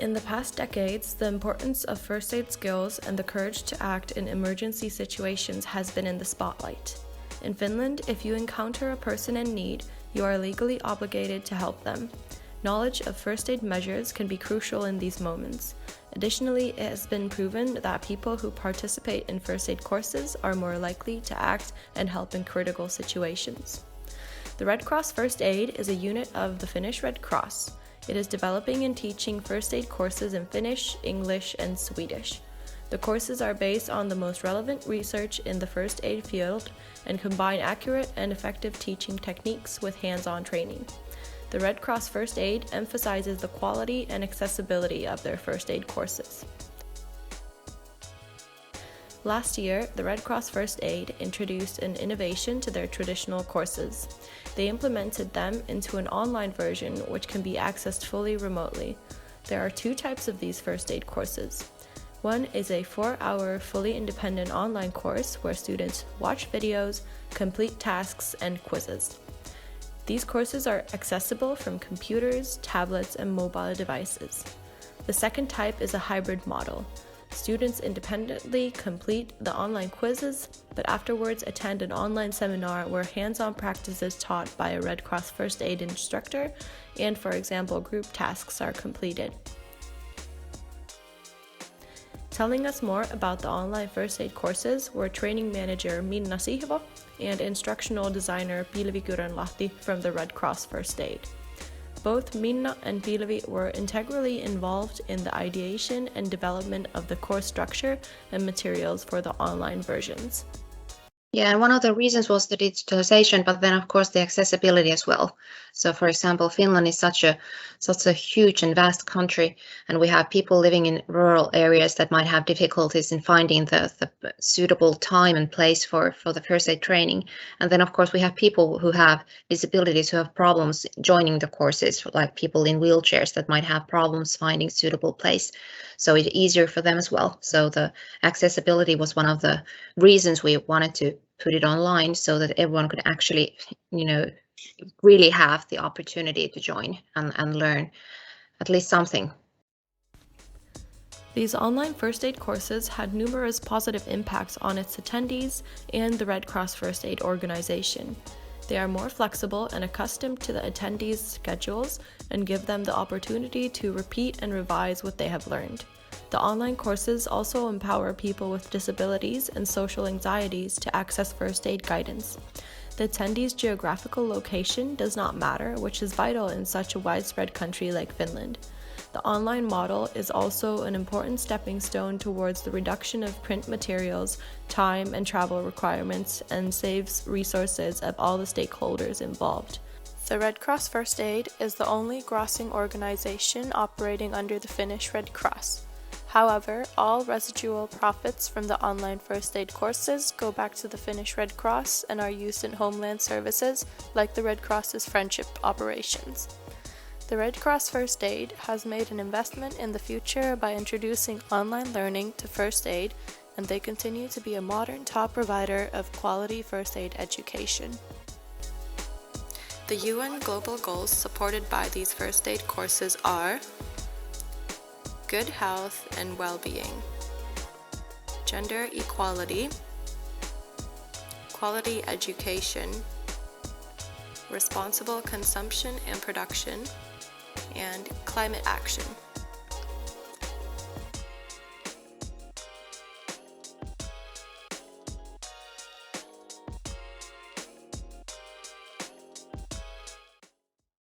In the past decades, the importance of first aid skills and the courage to act in emergency situations has been in the spotlight. In Finland, if you encounter a person in need, you are legally obligated to help them. Knowledge of first aid measures can be crucial in these moments. Additionally, it has been proven that people who participate in first aid courses are more likely to act and help in critical situations. The Red Cross First Aid is a unit of the Finnish Red Cross. It is developing and teaching first aid courses in Finnish, English, and Swedish. The courses are based on the most relevant research in the first aid field and combine accurate and effective teaching techniques with hands-on training. The Red Cross First Aid emphasizes the quality and accessibility of their first aid courses. Last year, the Red Cross First Aid introduced an innovation to their traditional courses. They implemented them into an online version which can be accessed fully remotely. There are two types of these first aid courses. One is a 4-hour fully independent online course where students watch videos, complete tasks, and quizzes. These courses are accessible from computers, tablets, and mobile devices. The second type is a hybrid model. Students independently complete the online quizzes, but afterwards attend an online seminar where hands-on practice is taught by a Red Cross First Aid instructor and, for example, group tasks are completed. Telling us more about the online first aid courses were training manager Minna Sihvo and instructional designer Pilvi Kyrönlahti from the Red Cross First Aid. Both Minna and Pilvi were integrally involved in the ideation and development of the course structure and materials for the online versions. Yeah, and one of the reasons was the digitalization, but then of course the accessibility as well. So for example, Finland is such a huge and vast country, and we have people living in rural areas that might have difficulties in finding the suitable time and place for the first aid training. And then of course we have people who have disabilities who have problems joining the courses, like people in wheelchairs that might have problems finding suitable place. So it's easier for them as well. So the accessibility was one of the reasons we wanted to put it online so that everyone could actually, really have the opportunity to join and learn at least something. These online first aid courses had numerous positive impacts on its attendees and the Red Cross First Aid organization. They are more flexible and accustomed to the attendees' schedules and give them the opportunity to repeat and revise what they have learned. The online courses also empower people with disabilities and social anxieties to access first aid guidance. The attendees' geographical location does not matter, which is vital in such a widespread country like Finland. The online model is also an important stepping stone towards the reduction of print materials, time, and travel requirements, and saves resources of all the stakeholders involved. The Red Cross First Aid is the only grossing organization operating under the Finnish Red Cross. However, all residual profits from the online first aid courses go back to the Finnish Red Cross and are used in homeland services like the Red Cross's friendship operations. The Red Cross First Aid has made an investment in the future by introducing online learning to first aid, and they continue to be a modern top provider of quality first aid education. The UN global goals supported by these first aid courses are good health and well-being, gender equality, quality education, responsible consumption and production, and climate action.